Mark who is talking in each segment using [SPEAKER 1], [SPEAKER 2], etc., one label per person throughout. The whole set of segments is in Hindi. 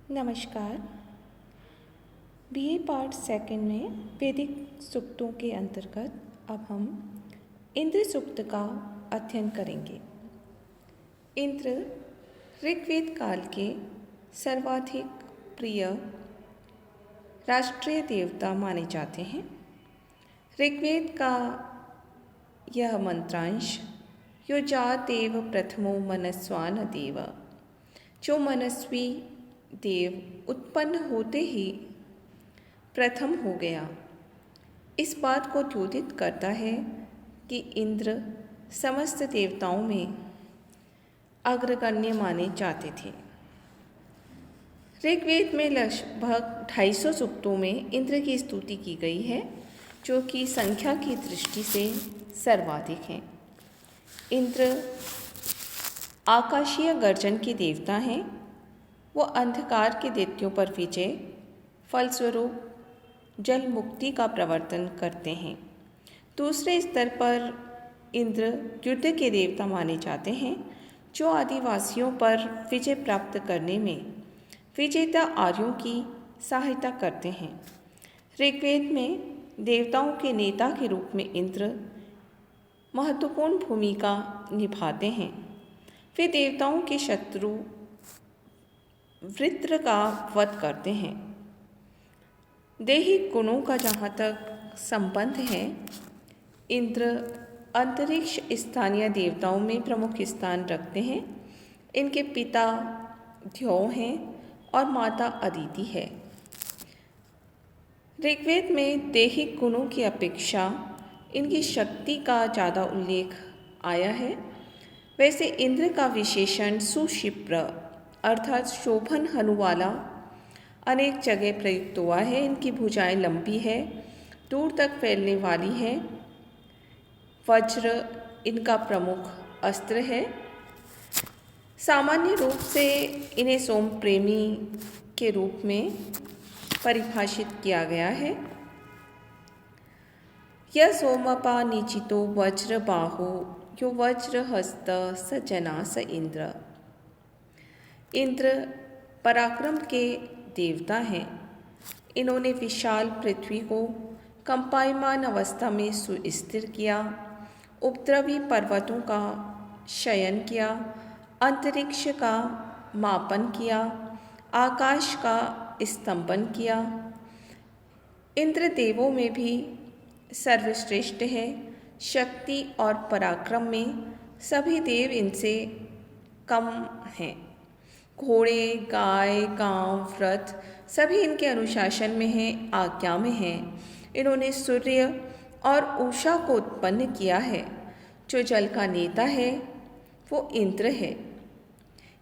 [SPEAKER 1] नमस्कार। बीए पार्ट सेकंड में वैदिक सूक्तों के अंतर्गत अब हम इंद्र सूक्त का अध्ययन करेंगे। इंद्र ऋग्वेद काल के सर्वाधिक प्रिय राष्ट्रीय देवता माने जाते हैं। ऋग्वेद का यह मंत्रांश यो जातेव प्रथमो मनस्वान देव, जो मनस्वी देव उत्पन्न होते ही प्रथम हो गया, इस बात को द्योतित करता है कि इंद्र समस्त देवताओं में अग्रगण्य माने जाते थे। ऋग्वेद में लगभग 250 सूक्तों में इंद्र की स्तुति की गई है, जो कि संख्या की दृष्टि से सर्वाधिक है। इंद्र आकाशीय गर्जन के देवता हैं। वो अंधकार के दैत्यों पर विजय, फलस्वरूप जल मुक्ति का प्रवर्तन करते हैं। दूसरे स्तर पर इंद्र युद्ध के देवता माने जाते हैं, जो आदिवासियों पर विजय प्राप्त करने में विजेता आर्यों की सहायता करते हैं। ऋग्वेद में देवताओं के नेता के रूप में इंद्र महत्वपूर्ण भूमिका निभाते हैं। वे देवताओं के शत्रु वृत्र का वध करते हैं। दैहिक गुणों का जहाँ तक संबंध है, इंद्र अंतरिक्ष स्थानीय देवताओं में प्रमुख स्थान रखते हैं। इनके पिता ध्यों हैं और माता अदिति है। ऋग्वेद में दैहिक गुणों की अपेक्षा इनकी शक्ति का ज़्यादा उल्लेख आया है। वैसे इंद्र का विशेषण सुशिप्र अर्थात शोभन हनु वाला अनेक जगह प्रयुक्त हुआ है। इनकी भुजाएं लंबी है, दूर तक फैलने वाली है। वज्र इनका प्रमुख अस्त्र है। सामान्य रूप से इन्हें सोम प्रेमी के रूप में परिभाषित किया गया है। यह सोमपा निचितो वज्र बाहु यो वज्र हस्त स जना स इंद्र। इंद्र पराक्रम के देवता हैं। इन्होंने विशाल पृथ्वी को कंपायमान अवस्था में सुस्थिर किया, उपद्रवी पर्वतों का शयन किया, अंतरिक्ष का मापन किया, आकाश का स्तंभन किया। इंद्र देवों में भी सर्वश्रेष्ठ है। शक्ति और पराक्रम में सभी देव इनसे कम हैं। घोड़े, गाय, गांव, व्रत सभी इनके अनुशासन में हैं, आज्ञा में हैं। इन्होंने सूर्य और उषा को उत्पन्न किया है। जो जल का नेता है वो इंद्र है।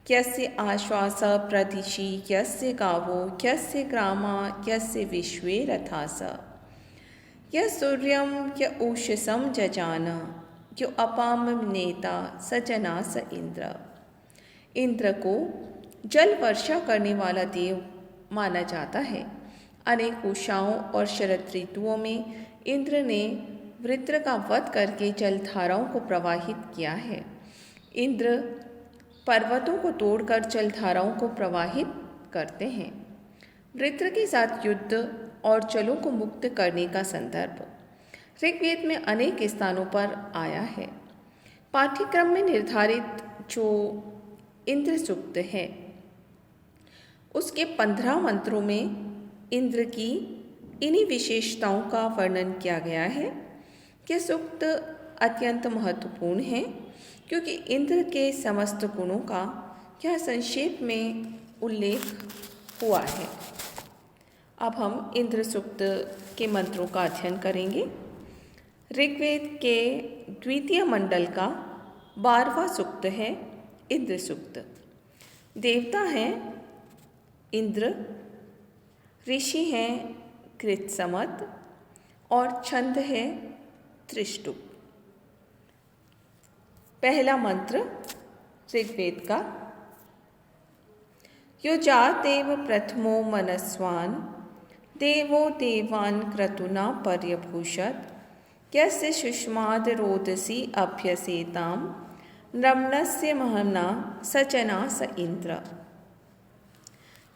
[SPEAKER 1] यस्य आश्वास प्रदिशि यस्य गावो यस्य ग्रामा यस्य विश्वे रथास य सूर्यम य उषसम जजान यो अपाम नेता सजना स इंद्र। इंद्र को जल वर्षा करने वाला देव माना जाता है। अनेक उषाओं और शरद ऋतुओं में इंद्र ने वृत्र का वध करके जलधाराओं को प्रवाहित किया है। इंद्र पर्वतों को तोड़कर जलधाराओं को प्रवाहित करते हैं। वृत्र के साथ युद्ध और जलों को मुक्त करने का संदर्भ ऋग्वेद में अनेक स्थानों पर आया है। पाठ्यक्रम में निर्धारित जो इंद्र सूक्त है, उसके 15 मंत्रों में इंद्र की इन्हीं विशेषताओं का वर्णन किया गया है। यह सूक्त अत्यंत महत्वपूर्ण है क्योंकि इंद्र के समस्त गुणों का यह संक्षेप में उल्लेख हुआ है। अब हम इंद्र सूक्त के मंत्रों का अध्ययन करेंगे। ऋग्वेद के द्वितीय मंडल का 12वां सूक्त है इंद्र सूक्त। देवता हैं इंद्र, ऋषि हैं कृतसमत और छंद है त्रिष्टुप। पहला मंत्र ऋग्वेद का यो जातेव प्रथमो मनस्वान देवो देवान् क्रतुना पर्यभूषत् यस्य शुष्माद् रोदसी अभ्यसेताम् रमणस्य महना सचना स इंद्र।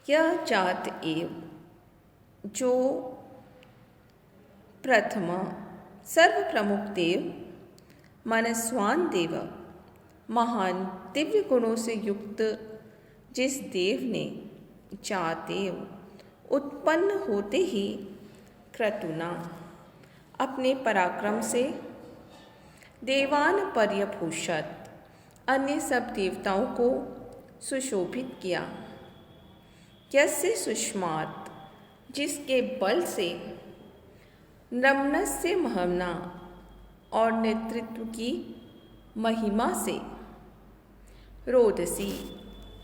[SPEAKER 1] यह जात एव जो प्रथम सर्व प्रमुख देव मनस्वान देव महान दिव्य गुणों से युक्त जिस देव ने जातेव उत्पन्न होते ही क्रतुना अपने पराक्रम से देवान पर्यभूषत अन्य सब देवताओं को सुशोभित किया। यस्य सुष्मात जिसके बल से नम्नस्य महमना और नेतृत्व की महिमा से रोदसी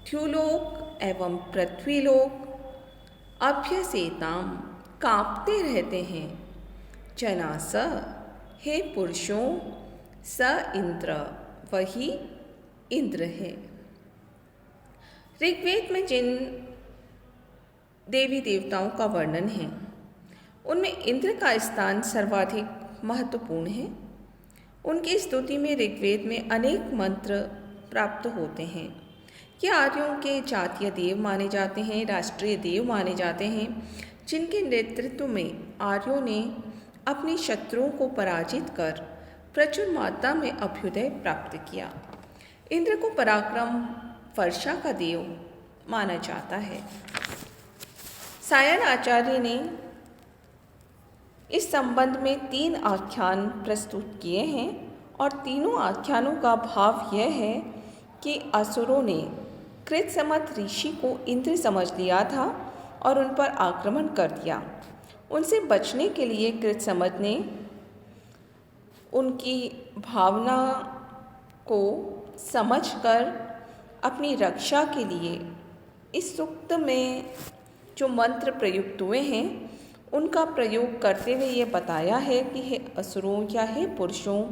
[SPEAKER 1] द्युलोक एवं पृथ्वीलोक अभ्यसेताम कांपते रहते हैं। जनास हे पुरुषों स इंद्र वही इंद्र है। ऋग्वेद में जिन देवी देवताओं का वर्णन है उनमें इंद्र का स्थान सर्वाधिक महत्वपूर्ण है। उनकी स्तुति में ऋग्वेद में अनेक मंत्र प्राप्त होते हैं। ये आर्यों के जातीय देव माने जाते हैं, राष्ट्रीय देव माने जाते हैं, जिनके नेतृत्व में आर्यों ने अपने शत्रुओं को पराजित कर प्रचुर मात्रा में अभ्युदय प्राप्त किया। इंद्र को पराक्रम वर्षा का देव माना जाता है। सायन आचार्य ने इस संबंध में 3 आख्यान प्रस्तुत किए हैं और तीनों आख्यानों का भाव यह है कि असुरों ने कृतसमत ऋषि को इंद्र समझ लिया था और उन पर आक्रमण कर दिया। उनसे बचने के लिए कृतसमत ने उनकी भावना को समझकर अपनी रक्षा के लिए इस सूक्त में जो मंत्र प्रयुक्त हुए हैं उनका प्रयोग करते हुए ये बताया है कि हे असुरों या हे पुरुषों,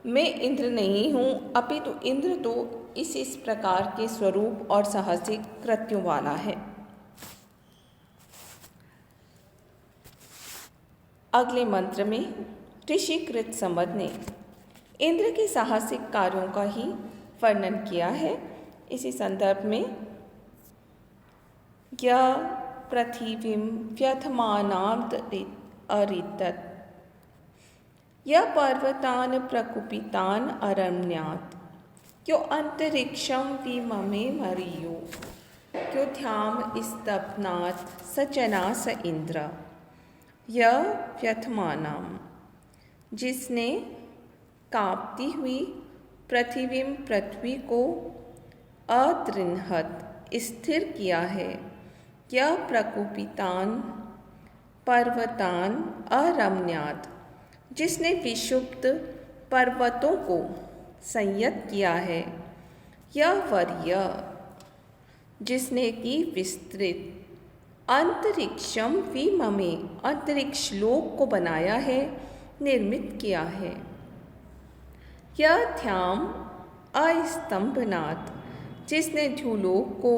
[SPEAKER 1] मैं इंद्र नहीं हूँ, अपितु इंद्र तो इस प्रकार के स्वरूप और साहसिक कृत्यों वाला है। अगले मंत्र में ऋषि कृतसमत ने इंद्र के साहसिक कार्यों का ही वर्णन किया है। इसी संदर्भ में यह पृथिवीं व्यथमानात् अरितत् यह पर्वतान् प्रकुपितान् अरण्यात् यो अंतरिक्षं विममे मरीयो यो ध्याम स्तभनात् सचना स इंद्र। यह व्यथमानाम जिसने कांपती हुई पृथ्वी को अतृन्हत स्थिर किया है। यह प्रकुपितान पर्वतान अरम्यात् जिसने विषुप्त पर्वतों को संयत किया है। यह वर्य जिसने की विस्तृत अंतरिक्षम विममे अंतरिक्ष लोक को बनाया है, निर्मित किया है। यह ध्याम अस्तंभनात् जिसने ध्युलोक को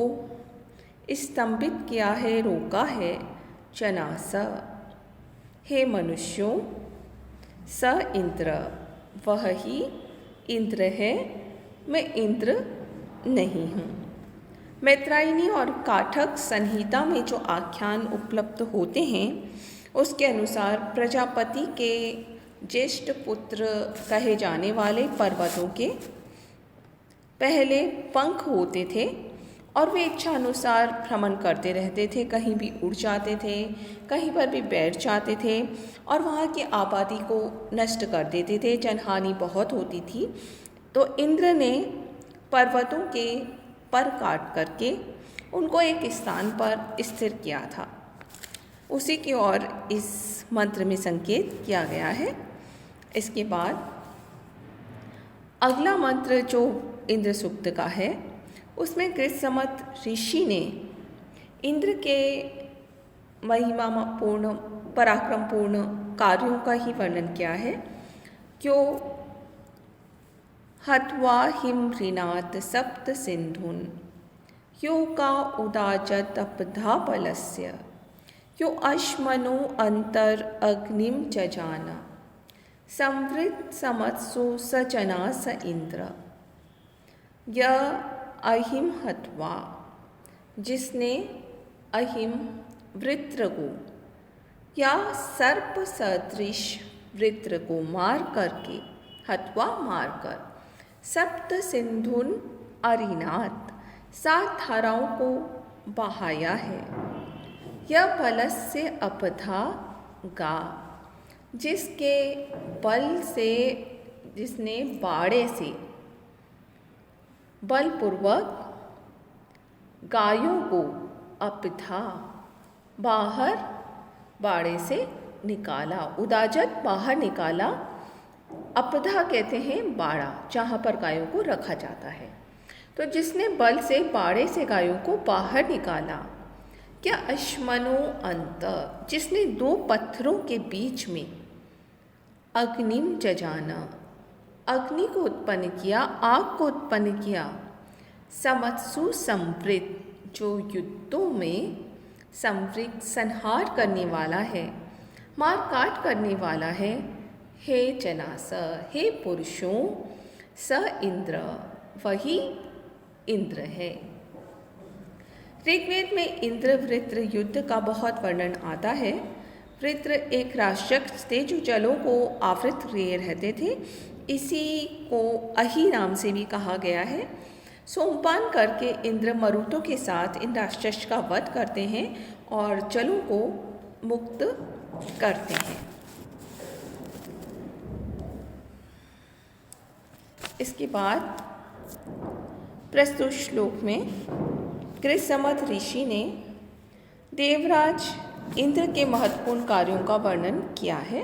[SPEAKER 1] स्तंभित किया है, रोका है। जनास हे मनुष्यों, स इंद्र वह ही इंद्र है, मैं इंद्र नहीं हूँ। मैत्रायणी और काठक संहिता में जो आख्यान उपलब्ध होते हैं उसके अनुसार प्रजापति के ज्येष्ठ पुत्र कहे जाने वाले पर्वतों के पहले पंख होते थे और वे इच्छा अनुसार भ्रमण करते रहते थे, कहीं भी उड़ जाते थे, कहीं पर भी बैठ जाते थे और वहाँ की आबादी को नष्ट कर देते थे। जनहानि बहुत होती थी। तो इंद्र ने पर्वतों के पर काट करके उनको एक स्थान पर स्थिर किया था। उसी की ओर इस मंत्र में संकेत किया गया है। इसके बाद अगला मंत्र जो इंद्र सूक्त का है उसमें कृतसमत ऋषि ने इंद्र के महिमापूर्ण पराक्रमपूर्ण कार्यों का ही वर्णन किया है। क्यों हत्वा हिमृणात् सप्त सिंधुन यो का उदाजत अपधा बलस्य यो अश्मनो अंतर अग्निम जजाना संवृत समत्सु सजना स इंद्र। य अहिम हत्वा जिसने अहिम वृत्र को या सर्प सदृश वृत्र को मार करके मारकर सप्त सिंधुन अरिनाथ 7 धाराओं को बहाया है। यह बलस्य अपधा गा, जिसके बल से, जिसने बाड़े से बलपूर्वक गायों को अपधा बाहर, बाड़े से निकाला, उदाजत बाहर निकाला। अपधा कहते हैं बाड़ा, जहाँ पर गायों को रखा जाता है। तो जिसने बल से बाड़े से गायों को बाहर निकाला। क्या अश्मनो अंत, जिसने 2 पत्थरों के बीच में अग्निम जजाना, अग्नि को उत्पन्न किया, आग को उत्पन्न किया। समत्सु संवृत, जो युद्धों में संवृत संहार करने वाला है, मार काट करने वाला है। हे जनास, हे पुरुषों, स इंद्र, वही इंद्र है। ऋग्वेद में इंद्र वृत्र युद्ध का बहुत वर्णन आता है। वृत्र एक राक्षस थे जो जलों को आवृत किए रहते थे। इसी को अहि नाम से भी कहा गया है। सोमपान करके इंद्र मरुतों के साथ इन राक्षस का वध करते हैं और जलों को मुक्त करते हैं। इसके बाद प्रस्तुत श्लोक में कृतसमत ऋषि ने देवराज इंद्र के महत्वपूर्ण कार्यों का वर्णन किया है।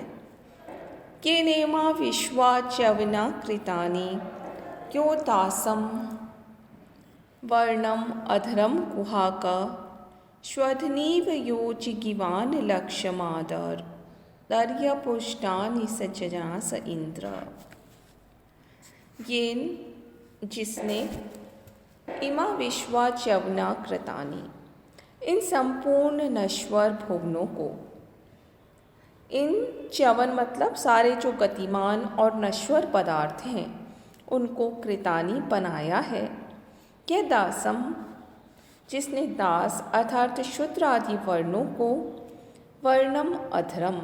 [SPEAKER 1] केनेमा विश्वाच्यवना कृतानि क्योतासम वर्णम अधरम कुहाक श्वधनीव योचिगिवान लक्ष्यमादर दर्यपुष्टानि सज्जनास इंद्र। येन, जिसने इमा विश्वाच्यवना कृतानि, इन संपूर्ण नश्वर भुवनों को, इन च्यवन मतलब सारे जो गतिमान और नश्वर पदार्थ हैं, उनको कृतानि बनाया है। यह दासम, जिसने दास अर्थात शूद्र आदि वर्णों को वर्णम अधरम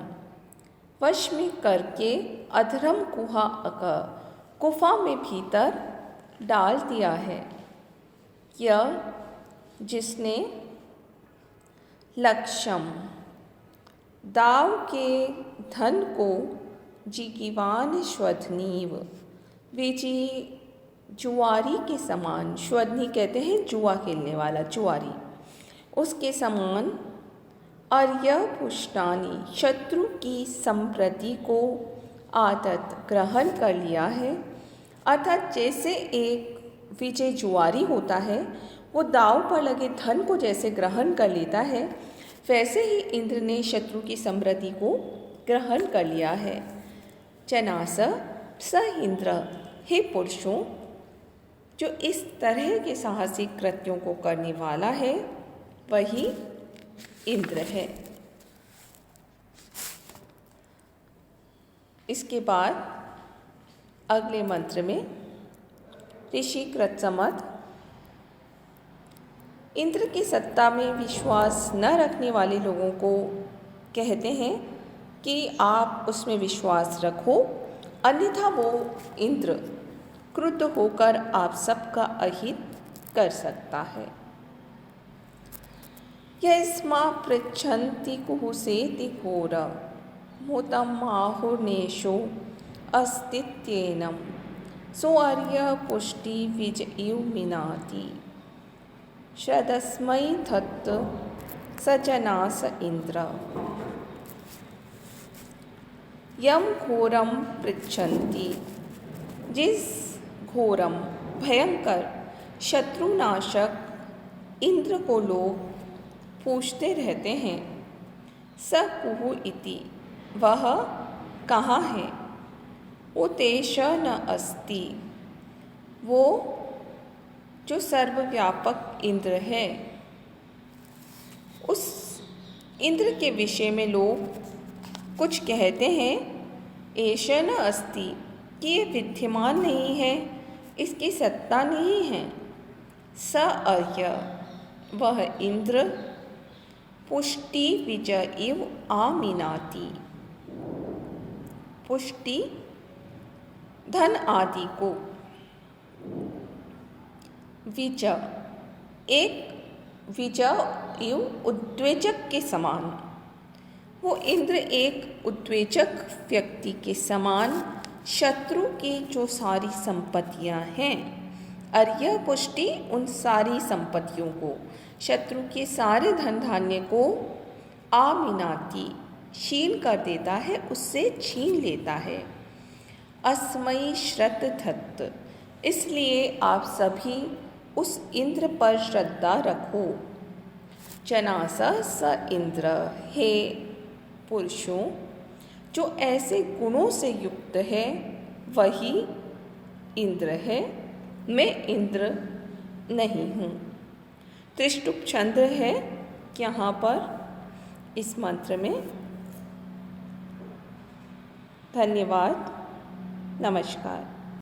[SPEAKER 1] वश में करके अधरम गुफा में भीतर डाल दिया है। यह, जिसने लक्ष्यम दाव के धन को जिगिवान श्वधनीव विजी जुआरी के समान, श्वधनी कहते हैं जुआ खेलने वाला, जुआरी, उसके समान अर्य पुष्टानी शत्रु की संप्रति को आदत ग्रहण कर लिया है। अर्थात जैसे एक विजय जुआरी होता है वो दाव पर लगे धन को जैसे ग्रहण कर लेता है, वैसे ही इंद्र ने शत्रु की समृद्धि को ग्रहण कर लिया है। जनास स इंद्र, हे पुरुषों, जो इस तरह के साहसिक कृत्यों को करने वाला है वही इंद्र है। इसके बाद अगले मंत्र में ऋषि कृतसमत इंद्र की सत्ता में विश्वास न रखने वाले लोगों को कहते हैं कि आप उसमें विश्वास रखो, अन्यथा वो इंद्र क्रुद्ध होकर आप सबका अहित कर सकता है। यस्मा पृच्छन्ति कुहुसेति घोर मोतम आहुर्नेशो अस्तित्येनम सो अर्य पुष्टि विज इव मिनाति श्रदस्मै धत्त सजनास इंद्र। यम घोरम पृच्छन्ति, जिस घोरम भयंकर शत्रुनाशक इंद्र को लोग पूछते रहते हैं। स कुहु इति, वह कहाँ है। उतेश न अस्ति, वो जो सर्वव्यापक इंद्र है, उस इंद्र के विषय में लोग कुछ कहते हैं। एष न अस्ति, कि ये विद्यमान नहीं है, इसकी सत्ता नहीं है। स अर्य, वह इंद्र पुष्टि विजय इव आमिनाति। पुष्टि धन आदि को, विजय एक विजय इव उद्वेजक के समान, वो इंद्र एक उद्वेजक व्यक्ति के समान शत्रु की जो सारी संपत्तियां हैं, और यह पुष्टि उन सारी संपत्तियों को, शत्रु के सारे धन धान्य को आमिनाती छीन कर देता है, उससे छीन लेता है। अस्मयी श्रद्धत्त, इसलिए आप सभी उस इंद्र पर श्रद्धा रखो। जनास स इंद्र, हे पुरुषों जो ऐसे गुणों से युक्त है वही इंद्र है, मैं इंद्र नहीं हूँ। त्रिष्टुप चंद्र है यहाँ पर इस मंत्र में। धन्यवाद, नमस्कार।